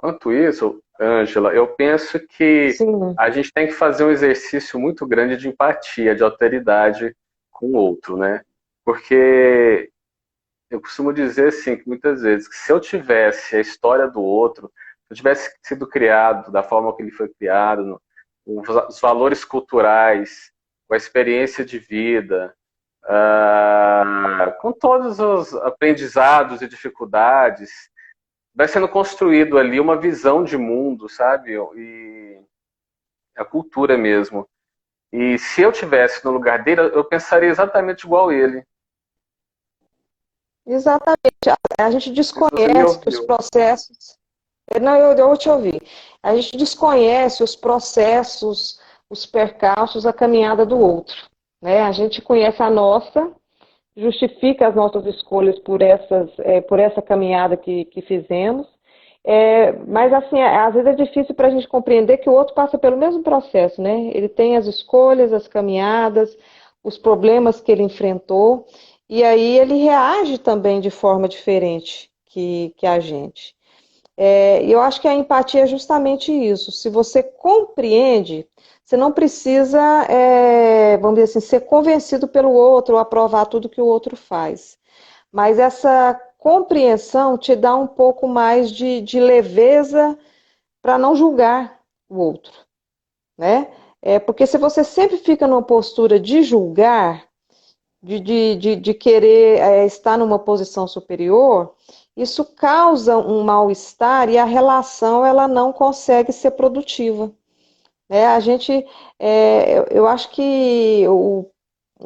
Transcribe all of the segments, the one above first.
quanto isso, Ângela, eu penso que Sim, a gente tem que fazer um exercício muito grande de empatia, de alteridade com o outro, né? Porque eu costumo dizer assim, que muitas vezes, que se eu tivesse a história do outro, se eu tivesse sido criado da forma que ele foi criado, com os valores culturais, com a experiência de vida, com todos os aprendizados e dificuldades, vai sendo construído ali uma visão de mundo, sabe? E a cultura mesmo. E se eu tivesse no lugar dele, eu pensaria exatamente igual ele. exatamente. A gente Não sei se você me desconhece que os ouviu. processos. Não, eu vou te ouvir. A gente desconhece os processos, os percalços, a caminhada do outro. Né? A gente conhece a nossa, justifica as nossas escolhas por essa caminhada que fizemos. Mas, assim, às vezes é difícil para a gente compreender que o outro passa pelo mesmo processo, né? Ele tem as escolhas, as caminhadas, os problemas que ele enfrentou, e aí ele reage também de forma diferente que a gente. E eu acho que a empatia é justamente isso. Se você compreende, você não precisa, vamos dizer assim, ser convencido pelo outro ou aprovar tudo que o outro faz. Mas essa compreensão te dá um pouco mais de leveza para não julgar o outro, né? Porque se você sempre fica numa postura de julgar, de querer estar numa posição superior, isso causa um mal-estar e a relação ela não consegue ser produtiva. Né? Eu acho que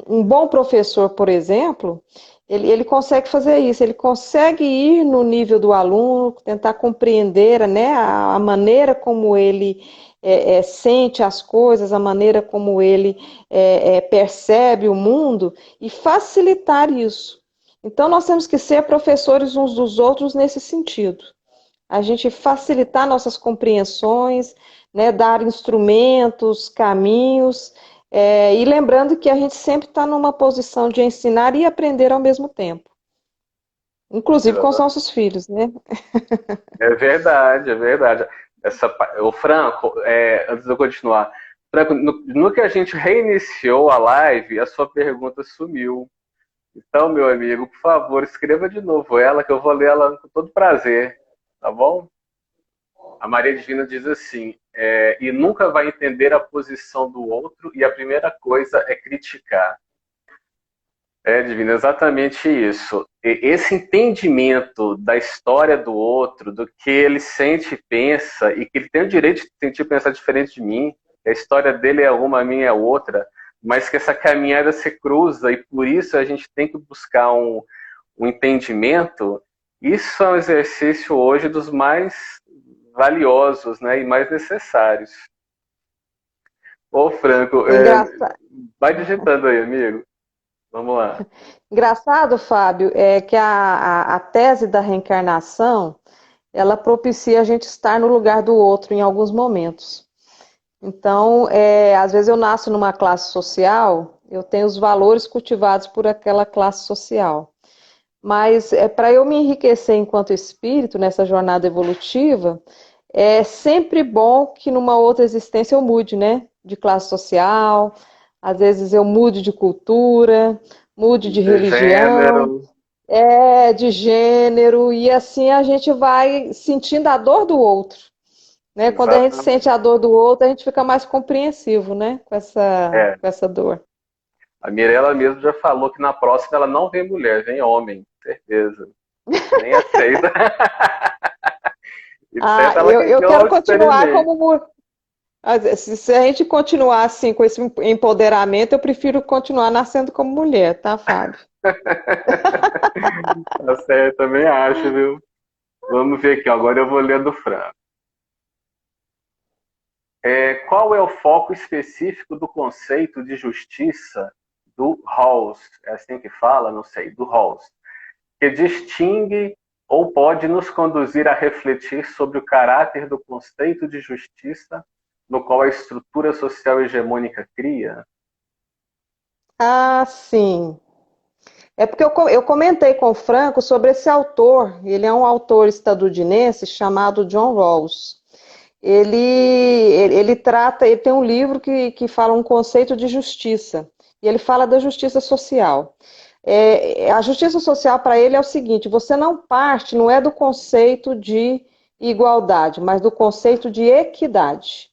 um bom professor, por exemplo, ele consegue fazer isso, ele consegue ir no nível do aluno, tentar compreender, né, a maneira como ele sente as coisas, a maneira como ele percebe o mundo e facilitar isso. Então, nós temos que ser professores uns dos outros nesse sentido. A gente facilitar nossas compreensões, né, dar instrumentos, caminhos, e lembrando que a gente sempre está numa posição de ensinar e aprender ao mesmo tempo, inclusive com os nossos filhos, né? É verdade, é verdade. O Franco, antes de eu continuar, Franco, no que a gente reiniciou a live, a sua pergunta sumiu. Então, meu amigo, por favor, escreva de novo ela, que eu vou ler ela com todo prazer, tá bom? A Maria Divina diz assim: e nunca vai entender a posição do outro, e a primeira coisa é criticar. Divino, exatamente isso. Esse entendimento da história do outro, do que ele sente e pensa, e que ele tem o direito de sentir e pensar diferente de mim, que a história dele é uma, a minha é outra, mas que essa caminhada se cruza, e por isso a gente tem que buscar um entendimento. Isso é um exercício hoje dos mais valiosos, né, e mais necessários. Ô, Franco, Engraçado, vai digitando aí, amigo. Vamos lá. engraçado, Fábio, é que a tese da reencarnação, ela propicia a gente estar no lugar do outro em alguns momentos. Então, às vezes eu nasço numa classe social, eu tenho os valores cultivados por aquela classe social. Mas para eu me enriquecer enquanto espírito nessa jornada evolutiva, é sempre bom que numa outra existência eu mude, né? De classe social, às vezes eu mude de cultura, mude de De religião, gênero. de gênero, e assim a gente vai sentindo a dor do outro. Né? Quando a gente sente Exatamente. a dor do outro, a gente fica mais compreensivo, né? É, Com essa dor. a Mirella mesmo já falou que na próxima ela não vem mulher, vem homem, certeza. Nem aceita. E Ah, tenta ela que eu quero eu continuar experimente. como se a gente continuar assim com esse empoderamento, eu prefiro continuar nascendo como mulher, tá, Fábio? Tá certo, também acho, viu? Vamos ver aqui, ó, agora eu vou ler do Fran. Qual é o foco específico do conceito de justiça do Rawls? É assim que fala? Não sei, do Rawls. Que distingue ou pode nos conduzir a refletir sobre o caráter do conceito de justiça no qual a estrutura social hegemônica cria? Ah, sim. É porque eu comentei com o Franco sobre esse autor. Ele é um autor estadunidense chamado John Rawls. Ele tem um livro que fala um conceito de justiça. E ele fala da justiça social. A justiça social para ele é o seguinte: você não parte, não é do conceito de igualdade, mas do conceito de equidade.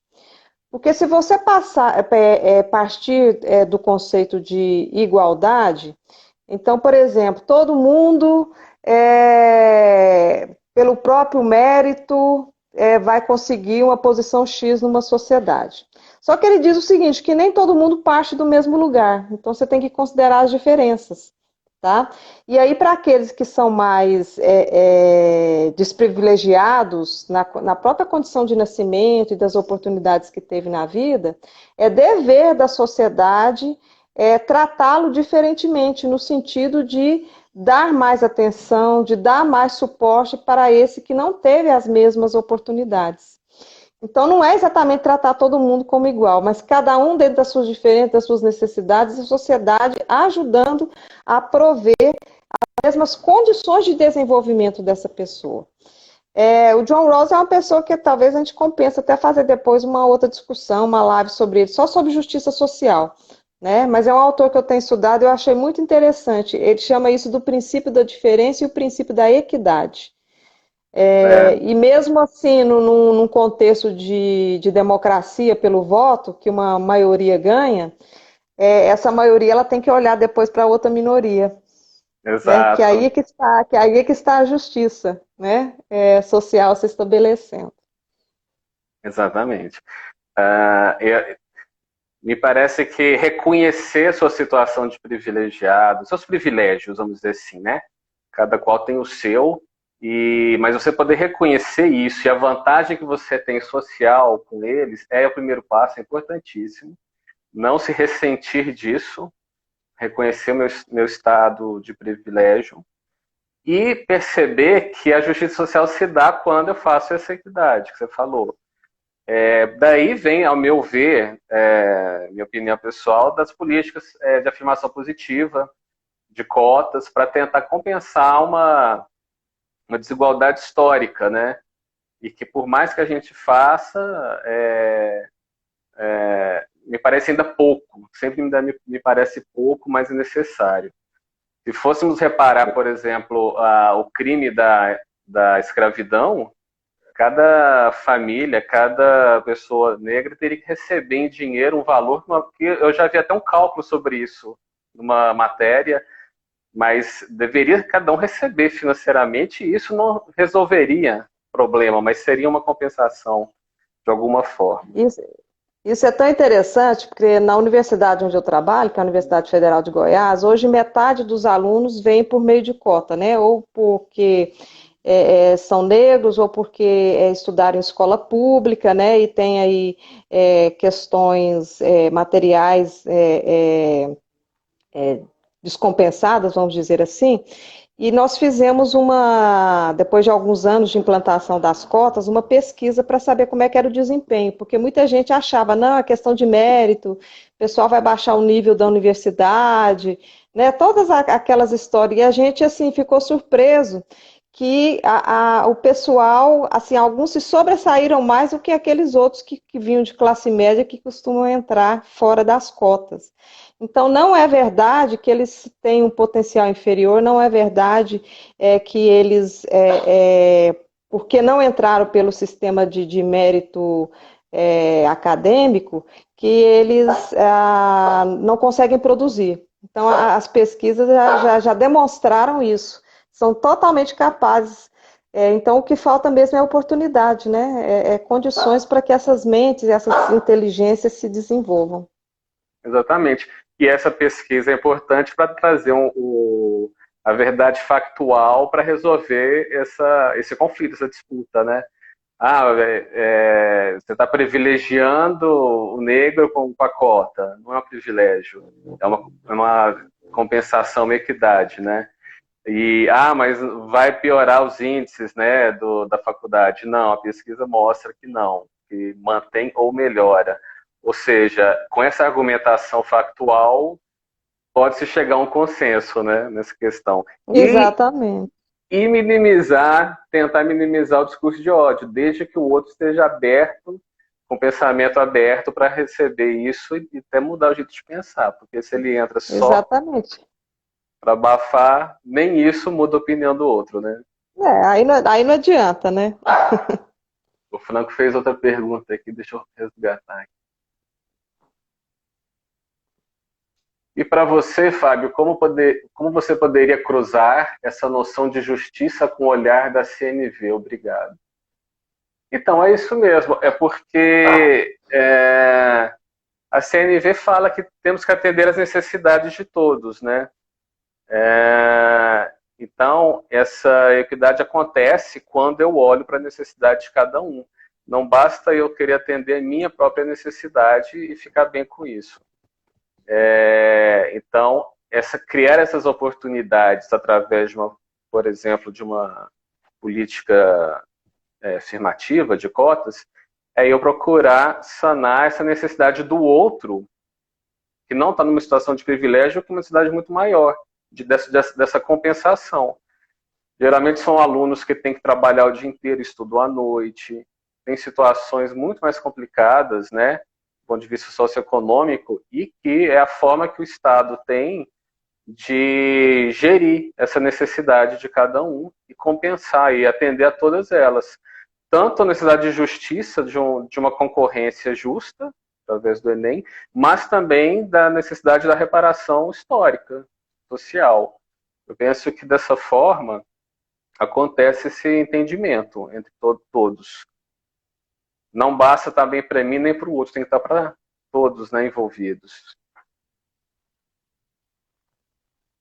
Porque se você partir do conceito de igualdade, então, por exemplo, todo mundo, pelo próprio mérito, vai conseguir uma posição X numa sociedade. Só que ele diz o seguinte, que nem todo mundo parte do mesmo lugar. Então, você tem que considerar as diferenças. Tá? E aí, para aqueles que são mais desprivilegiados na própria condição de nascimento e das oportunidades que teve na vida, é dever da sociedade tratá-lo diferentemente, no sentido de dar mais atenção, de dar mais suporte para esse que não teve as mesmas oportunidades. Então, não é exatamente tratar todo mundo como igual, mas cada um dentro das suas diferenças, das suas necessidades, a sociedade ajudando a prover as mesmas condições de desenvolvimento dessa pessoa. O John Rawls é uma pessoa que talvez a gente compensa até fazer depois uma outra discussão, uma live sobre ele, só sobre justiça social. Né? Mas é um autor que eu tenho estudado e eu achei muito interessante. Ele chama isso do princípio da diferença e o princípio da equidade. E mesmo assim, num contexto de democracia pelo voto, que uma maioria ganha, essa maioria ela tem que olhar depois para outra minoria. Né? Que aí é que está a justiça, né? Social se estabelecendo. Exatamente. Me parece que reconhecer sua situação de privilegiado, seus privilégios, vamos dizer assim, né? Cada qual tem o seu, mas você poder reconhecer isso e a vantagem que você tem social com eles é o primeiro passo, é importantíssimo. Não se ressentir disso, reconhecer o meu estado de privilégio e perceber que a justiça social se dá quando eu faço essa equidade que você falou. Daí vem, ao meu ver, minha opinião pessoal, das políticas de afirmação positiva, de cotas, para tentar compensar uma desigualdade histórica, né? E que por mais que a gente faça, me parece ainda pouco, sempre me parece pouco, mas é necessário. Se fôssemos reparar, por exemplo, o crime da escravidão, cada família, cada pessoa negra teria que receber em dinheiro um valor, que eu já vi até um cálculo sobre isso numa matéria, mas deveria cada um receber financeiramente e isso não resolveria o problema, mas seria uma compensação de alguma forma. Isso é tão interessante, porque na universidade onde eu trabalho, que é a Universidade Federal de Goiás, hoje metade dos alunos vem por meio de cota, né? Ou porque são negros, ou porque estudaram em escola pública, né? E tem aí questões materiais descompensadas, vamos dizer assim. E nós fizemos depois de alguns anos de implantação das cotas, uma pesquisa para saber como é que era o desempenho, porque muita gente achava, não, é questão de mérito, o pessoal vai baixar o nível da universidade, né, todas aquelas histórias, e a gente, assim, ficou surpreso que o pessoal, assim, alguns se sobressaíram mais do que aqueles outros que vinham de classe média que costumam entrar fora das cotas. Então, não é verdade que eles têm um potencial inferior, não é verdade que eles, porque não entraram pelo sistema de mérito acadêmico, que eles não conseguem produzir. Então, as pesquisas já demonstraram isso, são totalmente capazes. Então, o que falta mesmo é oportunidade, né? Condições para que essas mentes, essas inteligências se desenvolvam. Exatamente. E essa pesquisa é importante para trazer a verdade factual para resolver esse conflito, essa disputa, né? Você está privilegiando o negro com a cota. Não é um privilégio, é uma compensação, uma equidade, né? Mas vai piorar os índices, né, da faculdade. Não, a pesquisa mostra que não, que mantém ou melhora. Ou seja, com essa argumentação factual, pode-se chegar a um consenso, né, nessa questão. Exatamente. E tentar minimizar o discurso de ódio, desde que o outro esteja aberto, com pensamento aberto para receber isso e até mudar o jeito de pensar. Porque se ele entra só Exatamente. para abafar, nem isso muda a opinião do outro, né? Aí não adianta, né? O Franco fez outra pergunta aqui, deixa eu resgatar aqui. E para você, Fábio, como você poderia cruzar essa noção de justiça com o olhar da CNV? Obrigado. Então, é isso mesmo. É porque a CNV fala que temos que atender às necessidades de todos, né? Então, essa equidade acontece quando eu olho para a necessidade de cada um. Não basta eu querer atender a minha própria necessidade e ficar bem com isso. Então, criar essas oportunidades através por exemplo, de uma política afirmativa de cotas, é eu procurar sanar essa necessidade do outro, que não está numa situação de privilégio, com uma necessidade muito maior, dessa compensação. Geralmente são alunos que têm que trabalhar o dia inteiro, estudam à noite, tem situações muito mais complicadas, né, do ponto de vista socioeconômico, e que é a forma que o Estado tem de gerir essa necessidade de cada um e compensar e atender a todas elas. Tanto a necessidade de justiça, de uma concorrência justa, através do Enem, mas também da necessidade da reparação histórica, social. Eu penso que dessa forma acontece esse entendimento entre todos. Não basta estar bem para mim nem para o outro, tem que estar para todos, né, envolvidos.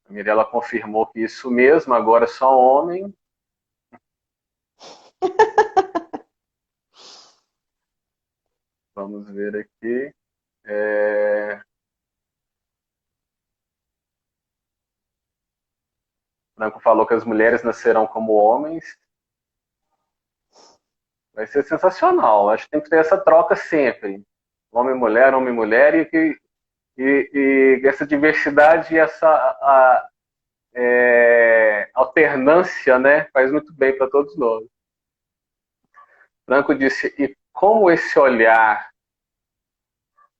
A Mirella confirmou que isso mesmo, agora é só homem. Vamos ver aqui. Franco falou que as mulheres nascerão como homens. Vai ser sensacional. Acho que tem que ter essa troca sempre. Homem e mulher, e essa diversidade e essa alternância, né, faz muito bem para todos nós. Franco disse, e como esse olhar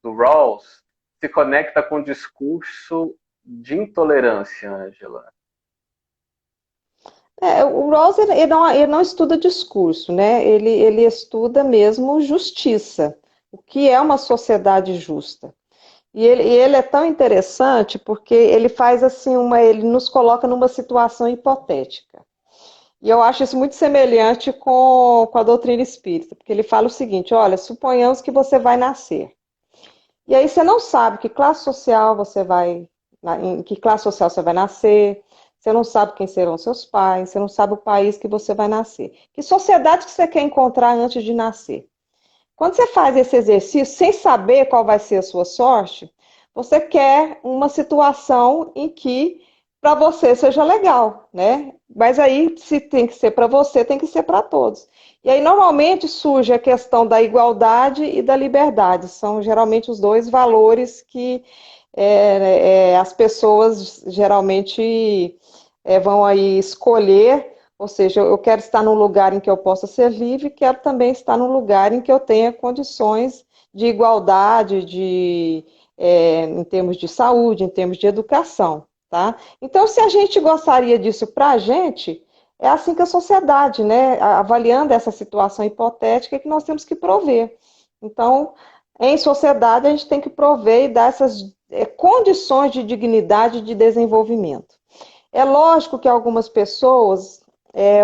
do Rawls se conecta com o discurso de intolerância, Angela? O Rawls ele não estuda discurso, né? Ele estuda mesmo justiça, o que é uma sociedade justa. E ele é tão interessante porque ele faz assim ele nos coloca numa situação hipotética. E eu acho isso muito semelhante com a doutrina espírita, porque ele fala o seguinte: olha, suponhamos que você vai nascer. E aí você não sabe que classe social em que classe social você vai nascer, você não sabe quem serão seus pais, você não sabe o país que você vai nascer. Que sociedade que você quer encontrar antes de nascer? Quando você faz esse exercício sem saber qual vai ser a sua sorte, você quer uma situação em que para você seja legal, né? Mas aí, se tem que ser para você, tem que ser para todos. E aí, normalmente, surge a questão da igualdade e da liberdade. São geralmente os dois valores que as pessoas geralmente vão aí escolher. Ou seja, eu quero estar num lugar em que eu possa ser livre, quero também estar num lugar em que eu tenha condições de igualdade, em termos de saúde, em termos de educação. Tá? Então, se a gente gostaria disso para a gente, é assim que a sociedade, né, avaliando essa situação hipotética, que nós temos que prover. Então, em sociedade, a gente tem que prover e dar essas condições de dignidade e de desenvolvimento. É lógico que algumas pessoas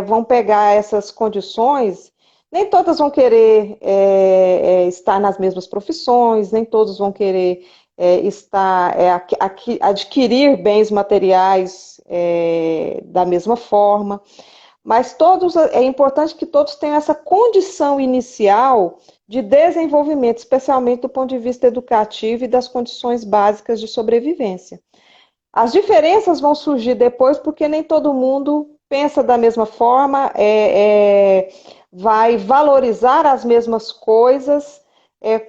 vão pegar essas condições, nem todas vão querer estar nas mesmas profissões, nem todos vão querer adquirir bens materiais da mesma forma, mas é importante que todos tenham essa condição inicial de desenvolvimento, especialmente do ponto de vista educativo e das condições básicas de sobrevivência. As diferenças vão surgir depois porque nem todo mundo pensa da mesma forma, vai valorizar as mesmas coisas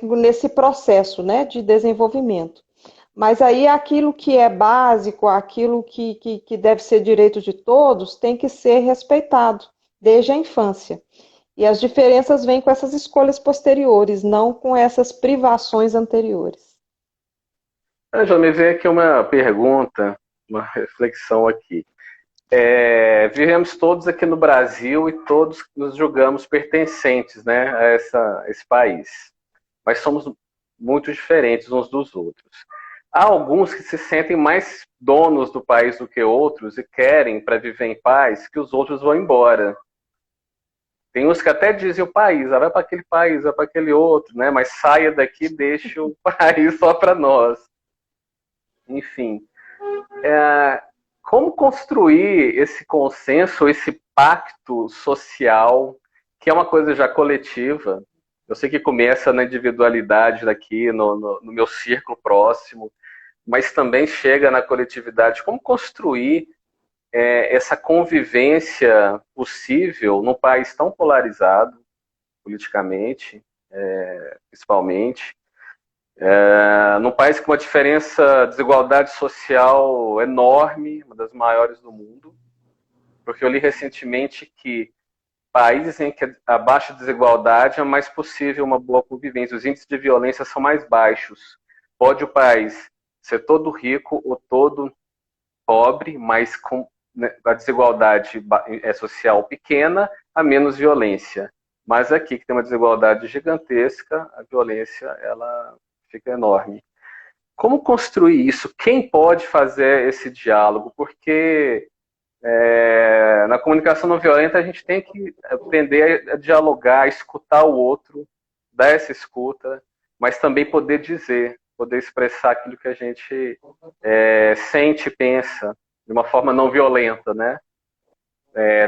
nesse processo, né, de desenvolvimento. Mas aí aquilo que é básico, aquilo que deve ser direito de todos, tem que ser respeitado desde a infância. E as diferenças vêm com essas escolhas posteriores, não com essas privações anteriores. Já me veio aqui uma pergunta, uma reflexão aqui. Vivemos todos aqui no Brasil e todos nos julgamos pertencentes, né, a esse país. Mas somos muito diferentes uns dos outros. Há alguns que se sentem mais donos do país do que outros e querem, para viver em paz, que os outros vão embora. Tem uns que até dizem o país, vai para aquele país, vai para aquele outro, né? Mas saia daqui, deixe o país só para nós. Enfim, como construir esse consenso, esse pacto social, que é uma coisa já coletiva. Eu sei que começa na individualidade daqui, no meu círculo próximo, mas também chega na coletividade. Como construir essa convivência possível num país tão polarizado, politicamente, principalmente, num país com uma diferença, desigualdade social enorme, uma das maiores do mundo, porque eu li recentemente que países em que a baixa desigualdade é mais possível uma boa convivência, os índices de violência são mais baixos. Pode o país ser todo rico ou todo pobre, mas com a desigualdade social pequena, a menos violência. Mas aqui, que tem uma desigualdade gigantesca, a violência ela fica enorme. Como construir isso? Quem pode fazer esse diálogo? Porque na comunicação não violenta a gente tem que aprender a dialogar, a escutar o outro, dar essa escuta, mas também poder dizer, poder expressar aquilo que a gente sente e pensa de uma forma não violenta, né?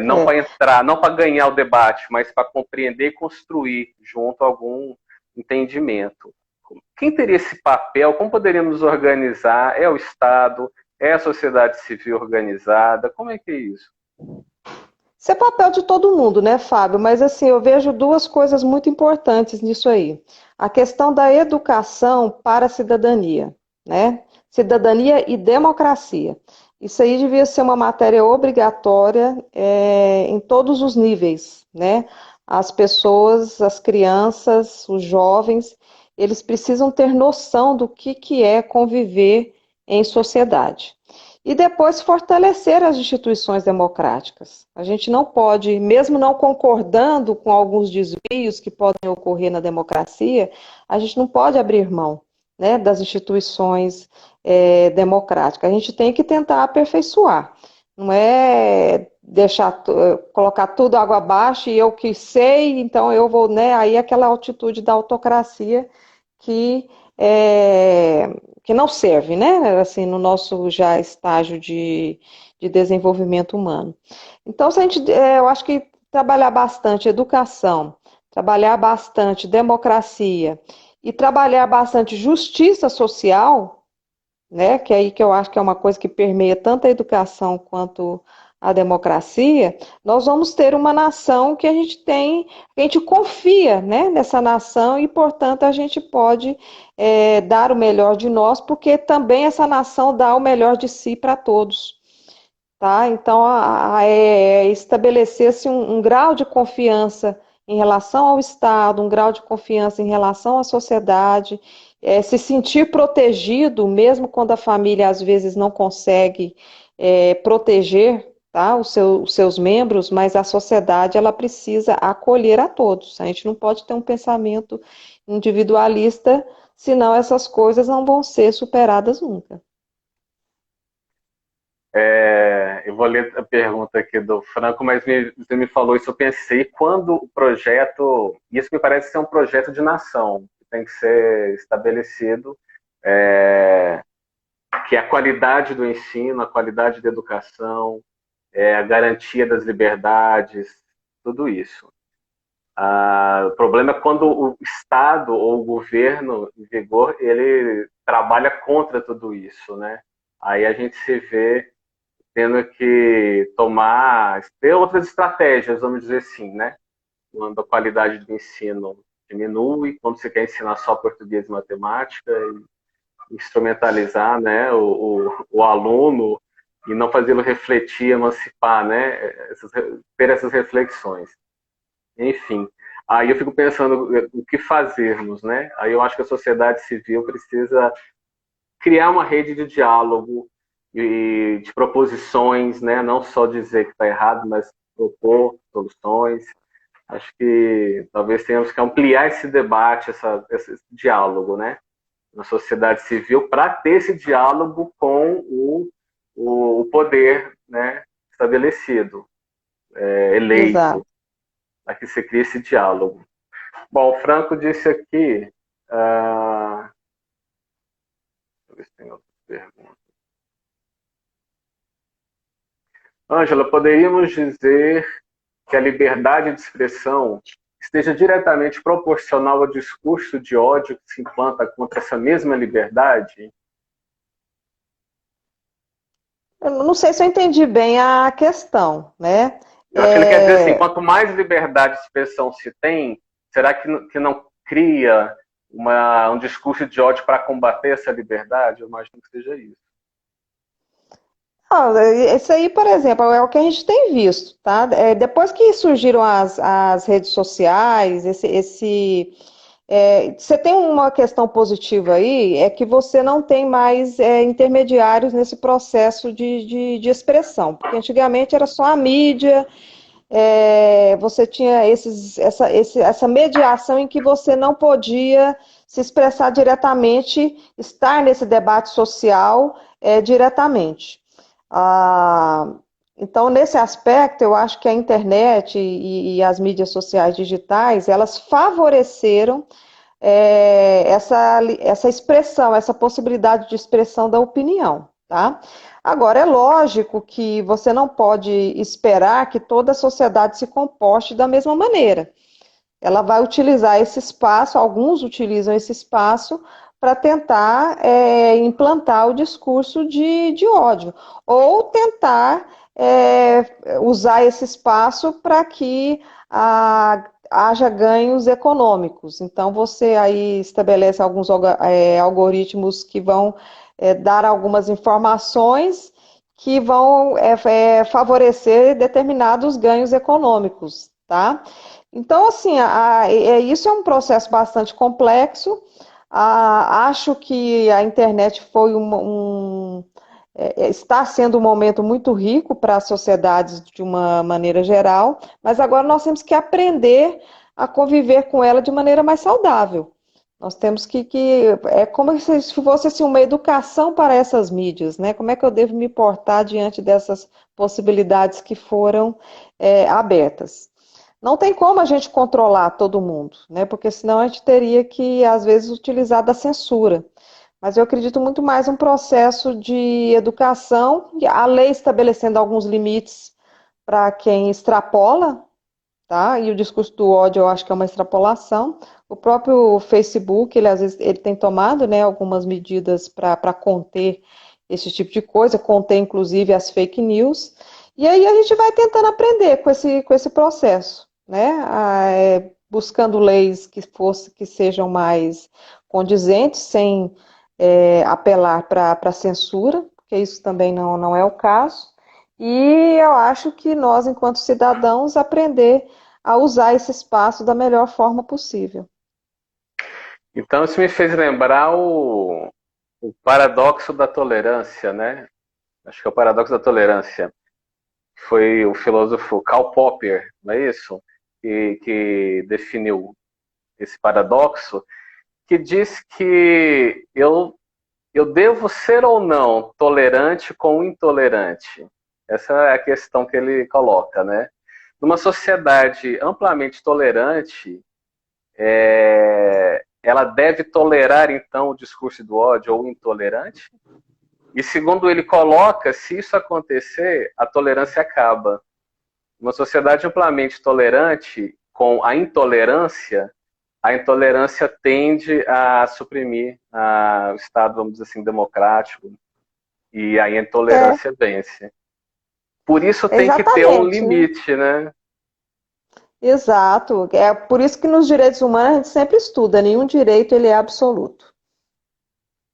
Não É. para entrar, não para ganhar o debate, mas para compreender e construir junto algum entendimento. Quem teria esse papel? Como poderíamos nos organizar? É o Estado? É a sociedade civil organizada? Como é que é isso? Isso é papel de todo mundo, né, Fábio? Mas assim, eu vejo duas coisas muito importantes nisso aí. A questão da educação para a cidadania, né? Cidadania e democracia. Isso aí devia ser uma matéria obrigatória em todos os níveis, né? As pessoas, as crianças, os jovens, eles precisam ter noção do que é conviver em sociedade. E depois fortalecer as instituições democráticas. A gente não pode, mesmo não concordando com alguns desvios que podem ocorrer na democracia, a gente não pode abrir mão, né, das instituições democráticas. A gente tem que tentar aperfeiçoar. Não é deixar, colocar tudo água abaixo e eu que sei, então eu vou, né? Aí é aquela altitude da autocracia que é, que não serve, né? Assim, no nosso já estágio de desenvolvimento humano. Então, se a gente, eu acho que trabalhar bastante educação, trabalhar bastante democracia e trabalhar bastante justiça social, né? Que é aí que eu acho que é uma coisa que permeia tanto a educação quanto a democracia, nós vamos ter uma nação que a gente confia, né, nessa nação e, portanto, a gente pode dar o melhor de nós, porque também essa nação dá o melhor de si para todos. Tá? Então, estabelecer-se um grau de confiança em relação ao Estado, um grau de confiança em relação à sociedade, se sentir protegido, mesmo quando a família às vezes não consegue proteger, tá, os seus membros, mas a sociedade ela precisa acolher a todos. A gente não pode ter um pensamento individualista, senão essas coisas não vão ser superadas nunca. Eu vou ler a pergunta aqui do Franco, mas você me falou isso, eu pensei, quando o projeto, isso me parece ser um projeto de nação, que tem que ser estabelecido, é, que é a qualidade do ensino, a qualidade da educação, a garantia das liberdades, tudo isso. O problema é quando o Estado ou o governo em vigor, ele trabalha contra tudo isso, né? Aí a gente se vê tendo que ter outras estratégias, vamos dizer assim, né? Quando a qualidade do ensino diminui, quando você quer ensinar só português e matemática, instrumentalizar, né, o aluno e não fazê-lo refletir, emancipar, né, ter essas reflexões. Enfim, aí eu fico pensando o que fazermos, né? Aí eu acho que a sociedade civil precisa criar uma rede de diálogo e de proposições, né? Não só dizer que está errado, mas propor soluções. Acho que talvez tenhamos que ampliar esse debate, esse diálogo, né? Na sociedade civil, para ter esse diálogo com o poder, né? Estabelecido, eleito, Exato. para que se crie esse diálogo. Bom, o Franco disse aqui. Deixa eu ver se tem outra pergunta. Ângela, poderíamos dizer que a liberdade de expressão esteja diretamente proporcional ao discurso de ódio que se implanta contra essa mesma liberdade? Eu não sei se eu entendi bem a questão, né? Eu acho que ele quer dizer assim, quanto mais liberdade de expressão se tem, será que não cria um discurso de ódio para combater essa liberdade? Eu imagino que seja isso. Isso aí, por exemplo, é o que a gente tem visto, tá? Depois que surgiram as redes sociais, você tem uma questão positiva aí, é que você não tem mais intermediários nesse processo de expressão, porque antigamente era só a mídia, você tinha essa mediação em que você não podia se expressar diretamente, estar nesse debate social diretamente. Ah, então, nesse aspecto, eu acho que a internet e as mídias sociais digitais, elas favoreceram essa expressão, essa possibilidade de expressão da opinião, tá? Agora, é lógico que você não pode esperar que toda a sociedade se comporte da mesma maneira. Ela vai utilizar esse espaço, alguns utilizam esse espaço para tentar implantar o discurso de ódio, ou tentar usar esse espaço para que haja ganhos econômicos. Então, você aí estabelece alguns algoritmos que vão dar algumas informações que vão favorecer determinados ganhos econômicos, tá? Então, assim, isso é um processo bastante complexo. Acho que a internet foi está sendo um momento muito rico para as sociedades de uma maneira geral, mas agora nós temos que aprender a conviver com ela de maneira mais saudável. Nós temos é como se fosse assim, uma educação para essas mídias, né? Como é que eu devo me portar diante dessas possibilidades que foram abertas? Não tem como a gente controlar todo mundo, né? Porque senão a gente teria que, às vezes, utilizar da censura. Mas eu acredito muito mais um processo de educação, a lei estabelecendo alguns limites para quem extrapola, tá? E o discurso do ódio eu acho que é uma extrapolação. O próprio Facebook, ele às vezes ele tem tomado, né, algumas medidas para conter esse tipo de coisa, conter inclusive as fake news. E aí a gente vai tentando aprender com esse processo, né? Buscando leis que sejam mais condizentes, sem apelar para a censura, porque isso também não é o caso. E eu acho que nós, enquanto cidadãos, aprender a usar esse espaço da melhor forma possível. Então, isso me fez lembrar o paradoxo da tolerância, né? Acho que é o paradoxo da tolerância. Foi o filósofo Karl Popper, não é isso? Que definiu esse paradoxo, que diz que eu devo ser ou não tolerante com o intolerante. Essa é a questão que ele coloca, né? Numa sociedade amplamente tolerante, ela deve tolerar, então, o discurso do ódio ou o intolerante? E segundo ele coloca, se isso acontecer, a tolerância acaba. Uma sociedade amplamente tolerante, com a intolerância tende a suprimir o Estado, vamos dizer assim, democrático, e aí a É, intolerância vence. Por isso tem que ter um exatamente, né? limite, né? Exato. É por isso que nos direitos humanos a gente sempre estuda, nenhum direito ele é absoluto.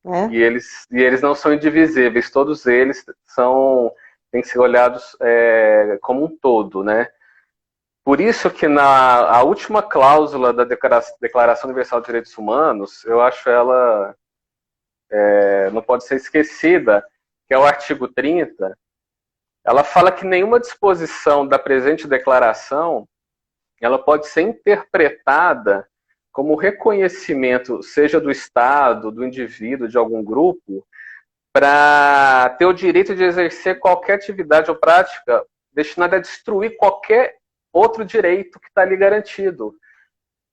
né? E eles não são indivisíveis, todos eles têm que ser olhados como um todo, né? Por isso que a última cláusula da Declaração Universal de Direitos Humanos, eu acho ela não pode ser esquecida, que é o artigo 30, ela fala que nenhuma disposição da presente declaração ela pode ser interpretada como reconhecimento, seja do Estado, do indivíduo, de algum grupo, para ter o direito de exercer qualquer atividade ou prática destinada a destruir qualquer outro direito que está ali garantido.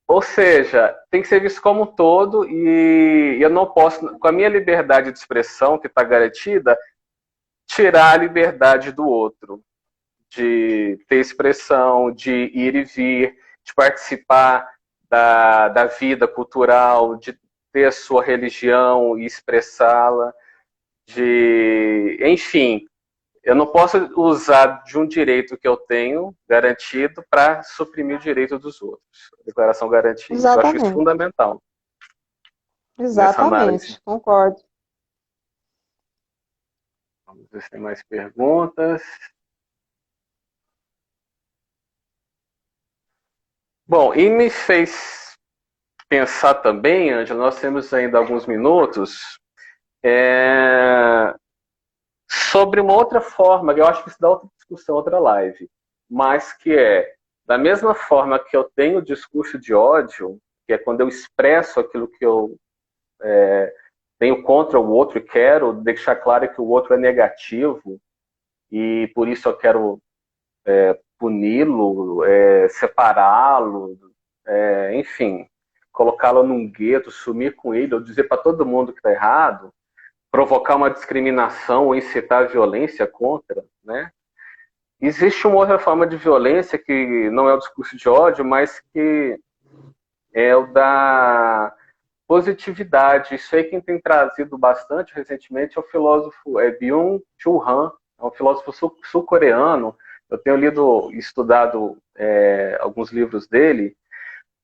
Ou seja, tem que ser visto como um todo e eu não posso, com a minha liberdade de expressão que está garantida, tirar a liberdade do outro, de ter expressão, de ir e vir, de participar da vida cultural, de ter a sua religião e expressá-la, enfim, eu não posso usar de um direito que eu tenho garantido para suprimir o direito dos outros. A declaração garante isso. Eu acho isso fundamental. Exatamente, concordo. Vamos ver se tem mais perguntas. Bom, e me fez pensar também, Ângela, nós temos ainda alguns minutos, sobre uma outra forma, que eu acho que isso dá outra discussão, outra live, mas que da mesma forma que eu tenho discurso de ódio, que é quando eu expresso aquilo que eu tenho contra o outro e quero deixar claro que o outro é negativo e por isso eu quero puni-lo, separá-lo, enfim, colocá-lo num gueto, sumir com ele, ou dizer para todo mundo que está errado, provocar uma discriminação ou incitar a violência contra, né? Existe uma outra forma de violência que não é o discurso de ódio, mas que é o da positividade. Isso aí quem tem trazido bastante recentemente é o filósofo Byung-Chul Han, é um filósofo sul-coreano. Eu tenho lido e estudado alguns livros dele,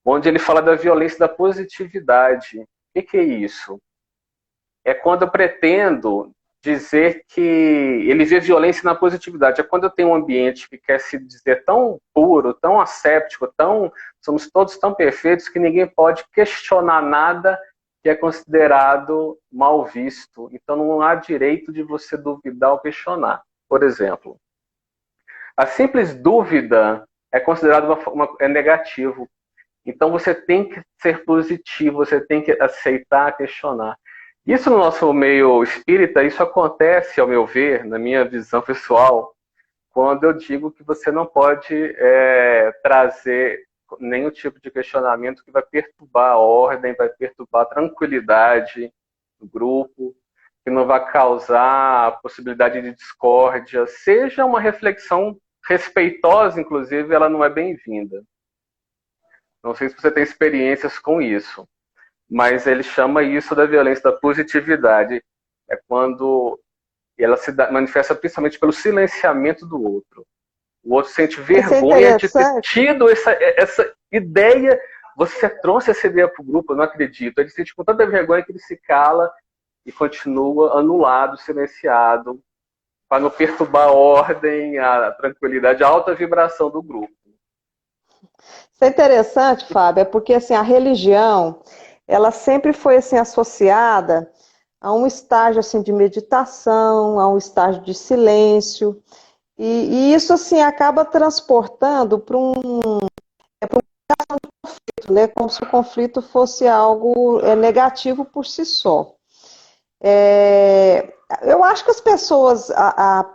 onde ele fala da violência da positividade. O que é isso? É quando eu pretendo dizer que ele vê violência na positividade. É quando eu tenho um ambiente que quer se dizer tão puro, tão asséptico, somos todos tão perfeitos que ninguém pode questionar nada que é considerado mal visto. Então não há direito de você duvidar ou questionar. Por exemplo, a simples dúvida é considerada negativo. Então você tem que ser positivo, você tem que aceitar, questionar. Isso no nosso meio espírita, isso acontece, ao meu ver, na minha visão pessoal, quando eu digo que você não pode trazer nenhum tipo de questionamento que vai perturbar a ordem, vai perturbar a tranquilidade do grupo, que não vai causar a possibilidade de discórdia. Seja uma reflexão respeitosa, inclusive, ela não é bem-vinda. Não sei se você tem experiências com isso, mas ele chama isso da violência da positividade. É quando ela se manifesta principalmente pelo silenciamento do outro. O outro sente vergonha de ter tido essa ideia. Você trouxe essa ideia para o grupo, eu não acredito. Ele sente com tanta vergonha que ele se cala e continua anulado, silenciado, para não perturbar a ordem, a tranquilidade, a alta vibração do grupo. Isso é interessante, Fábio, é porque assim, a religião, ela sempre foi assim, associada a um estágio assim, de meditação, a um estágio de silêncio, e isso assim, acaba transportando para um conflito, né? Como se o conflito fosse algo negativo por si só. Eu acho que as pessoas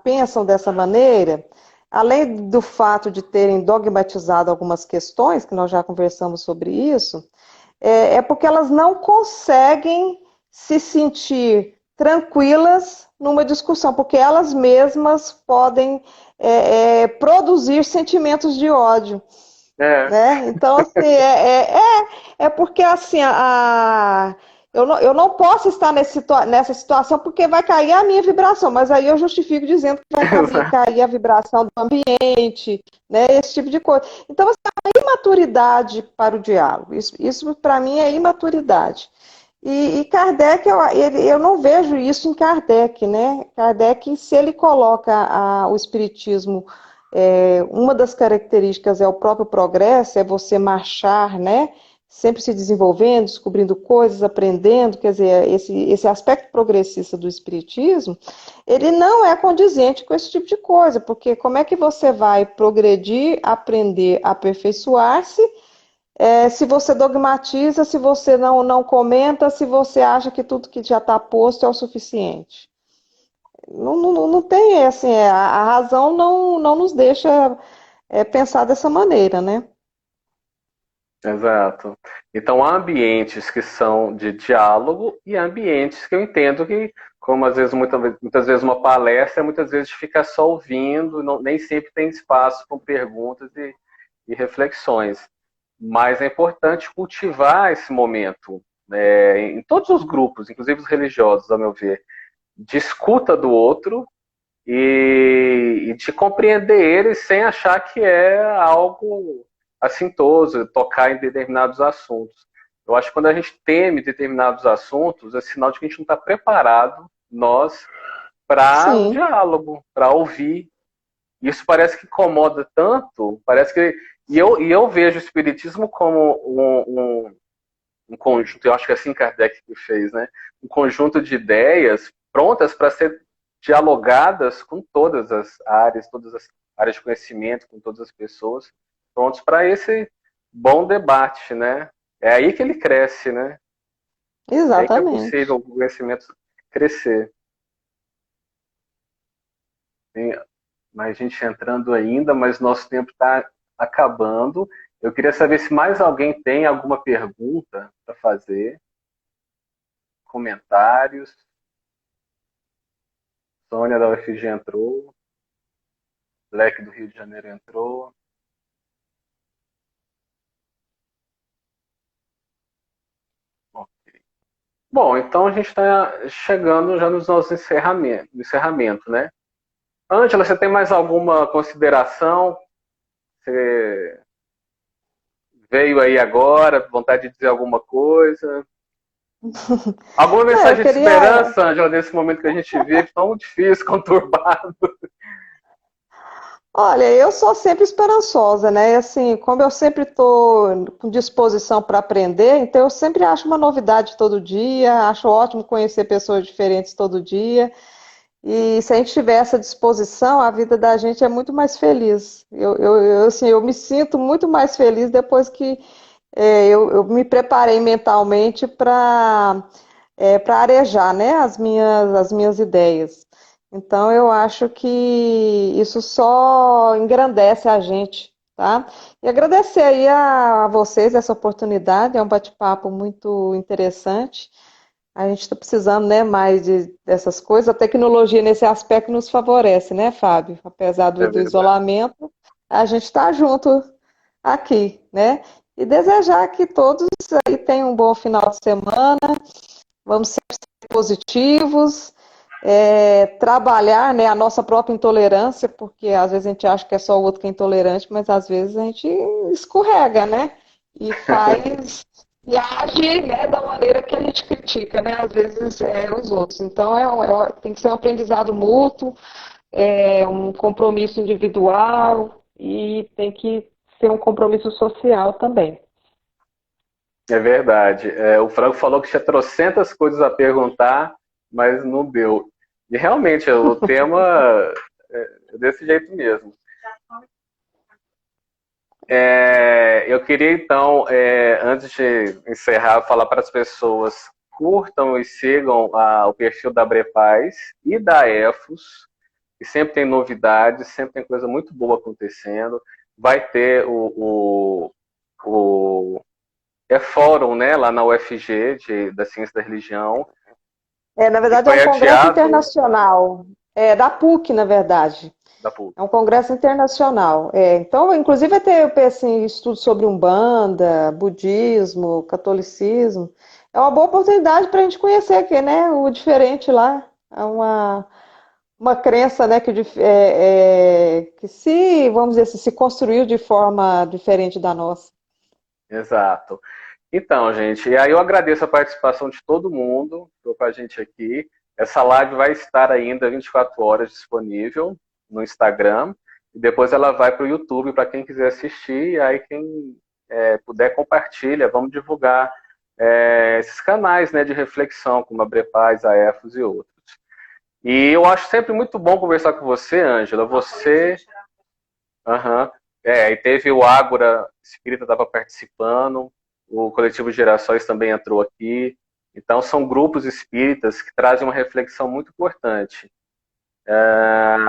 pensam dessa maneira, além do fato de terem dogmatizado algumas questões, que nós já conversamos sobre isso, porque elas não conseguem se sentir tranquilas numa discussão, porque elas mesmas podem produzir sentimentos de ódio. Né? Então, assim, porque assim, eu não posso estar nessa situação porque vai cair a minha vibração, mas aí eu justifico dizendo que vai cair a vibração do ambiente, né, esse tipo de coisa. Então, assim, é uma imaturidade para o diálogo. Isso para mim é imaturidade. E Kardec, eu não vejo isso em Kardec, né? Kardec, se ele coloca o Espiritismo, uma das características é o próprio progresso, é você marchar, né? Sempre se desenvolvendo, descobrindo coisas, aprendendo, quer dizer, esse aspecto progressista do Espiritismo, ele não é condizente com esse tipo de coisa, porque como é que você vai progredir, aprender, aperfeiçoar-se, se você dogmatiza, se você não comenta, se você acha que tudo que já está posto é o suficiente. Não tem, assim, a razão não nos deixa pensar dessa maneira, né? Exato. Então, há ambientes que são de diálogo e há ambientes que eu entendo que, como às vezes, muitas vezes uma palestra, muitas vezes fica só ouvindo, nem sempre tem espaço com perguntas e reflexões. Mas é importante cultivar esse momento, em todos os grupos, inclusive os religiosos, ao meu ver, de escuta do outro e de compreender ele sem achar que é algo assintoso, tocar em determinados assuntos. Eu acho que quando a gente teme determinados assuntos, é sinal de que a gente não está preparado, nós, para o Sim, diálogo, para ouvir. Isso parece que incomoda tanto, parece que. E eu vejo o Espiritismo como um conjunto, eu acho que é assim Kardec que fez, né? Um conjunto de ideias prontas para ser dialogadas com todas as áreas de conhecimento, com todas as pessoas, prontos para esse bom debate, né? É aí que ele cresce, né? É aí que é possível exatamente. o conhecimento crescer. Tem mais gente entrando ainda, mas nosso tempo está acabando. Eu queria saber se mais alguém tem alguma pergunta para fazer, comentários. Sônia da UFG entrou. Black do Rio de Janeiro entrou. Ok. Bom, então a gente está chegando já nos nossos encerramento, né? Ângela, você tem mais alguma consideração? Você veio aí agora, vontade de dizer alguma coisa? Alguma Não, eu mensagem de queria. esperança, Ângela, nesse momento que a gente vive tão difícil, conturbado? Olha, eu sou sempre esperançosa, né? E assim, como eu sempre estou com disposição para aprender, então eu sempre acho uma novidade todo dia, acho ótimo conhecer pessoas diferentes todo dia. E se a gente tiver essa disposição, a vida da gente é muito mais feliz. Assim, eu me sinto muito mais feliz depois que eu me preparei mentalmente para arejar, né, as minhas ideias. Então, eu acho que isso só engrandece a gente, tá? E agradecer aí a vocês essa oportunidade, é um bate-papo muito interessante. A gente está precisando, né, mais dessas coisas. A tecnologia nesse aspecto nos favorece, né, Fábio? Apesar É do verdade. isolamento, a gente está junto aqui, né? E desejar que todos aí tenham um bom final de semana. Vamos ser positivos, trabalhar, né, a nossa própria intolerância, porque às vezes a gente acha que é só o outro que é intolerante, mas às vezes a gente escorrega, né? E faz e age, né, da maneira que a gente critica, né? Às vezes os outros. Então tem que ser um aprendizado mútuo, um compromisso individual e tem que ser um compromisso social também. É verdade. O Franco falou que tinha trocentas coisas a perguntar, mas não deu. E realmente, o tema é desse jeito mesmo. Eu queria então, antes de encerrar, falar para as pessoas curtam e sigam o perfil da Brepaz e da EFOS, que sempre tem novidades, sempre tem coisa muito boa acontecendo. Vai ter o fórum, né, lá na UFG, da Ciência da Religião, Na que verdade, é foi um congresso adiado internacional, da PUC, na verdade. da PUC. É um congresso internacional. Então, inclusive, vai ter assim, estudo sobre Umbanda, budismo, catolicismo. É uma boa oportunidade para a gente conhecer aqui, né, o diferente lá. É uma crença, né, que se, vamos dizer assim, se construiu de forma diferente da nossa. Exato. Então, gente, e aí eu agradeço a participação de todo mundo que ficou com a gente aqui. Essa live vai estar ainda 24 horas disponível no Instagram. E depois ela vai para o YouTube para quem quiser assistir. E aí quem puder compartilha, vamos divulgar esses canais, né, de reflexão, como a Brepaz, a EFOS e outros. E eu acho sempre muito bom conversar com você, Ângela. Você. Aham. E teve o Ágora Espírita, estava participando, o Coletivo Gerações também entrou aqui. Então, são grupos espíritas que trazem uma reflexão muito importante.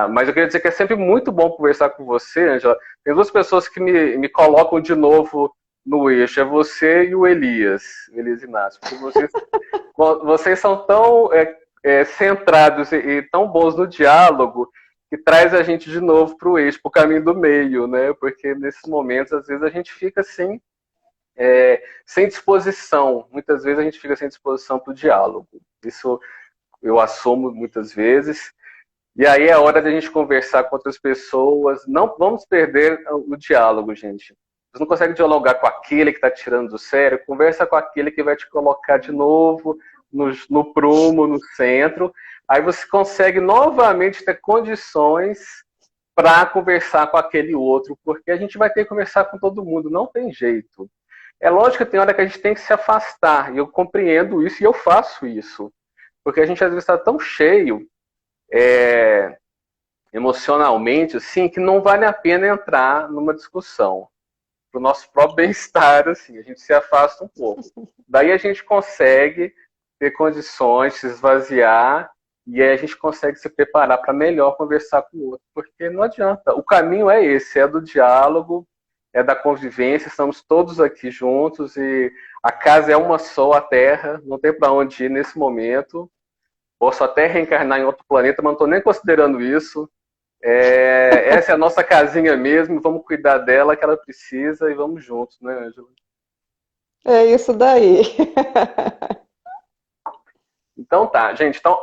Mas eu queria dizer que é sempre muito bom conversar com você, Angela. Tem duas pessoas que me colocam de novo no eixo, é você e o Elias Inácio. Porque vocês são tão centrados e tão bons no diálogo que traz a gente de novo para o eixo, para o caminho do meio, né? Porque nesses momentos, às vezes, a gente fica assim, sem disposição. Muitas vezes a gente fica sem disposição para o diálogo. Isso eu assumo muitas vezes. E aí é hora de a gente conversar com outras pessoas. Não vamos perder o diálogo, gente. Você não consegue dialogar com aquele que está tirando do sério, conversa com aquele que vai te colocar de novo no prumo, no centro. Aí você consegue novamente ter condições para conversar com aquele outro, porque a gente vai ter que conversar com todo mundo, não tem jeito. É lógico que tem hora que a gente tem que se afastar, e eu compreendo isso e eu faço isso. Porque a gente às vezes está tão cheio emocionalmente, assim, que não vale a pena entrar numa discussão. Para o nosso próprio bem-estar, assim, a gente se afasta um pouco. Daí a gente consegue ter condições, se esvaziar, e aí a gente consegue se preparar para melhor conversar com o outro. Porque não adianta. O caminho é esse, é do diálogo, é da convivência, estamos todos aqui juntos e a casa é uma só, a Terra, não tem para onde ir nesse momento. Posso até reencarnar em outro planeta, mas não estou nem considerando isso. Essa é a nossa casinha mesmo, vamos cuidar dela que ela precisa e vamos juntos, né, Ângela? É isso daí. Então tá, gente. Então,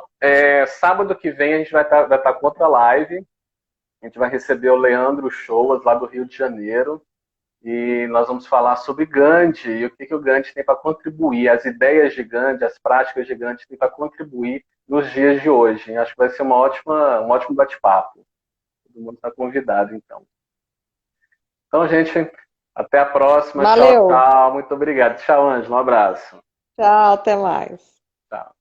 sábado que vem a gente vai tá com outra live. A gente vai receber o Leandro Shoas, lá do Rio de Janeiro. E nós vamos falar sobre Gandhi e o que o Gandhi tem para contribuir, as ideias de Gandhi, as práticas de Gandhi têm para contribuir nos dias de hoje. Acho que vai ser um ótimo bate-papo. Todo mundo está convidado, então. Então, gente, até a próxima. Tchau, Valeu. tchau. Muito obrigado. Tchau, Ângelo. Um abraço. Tchau, até mais. Tchau.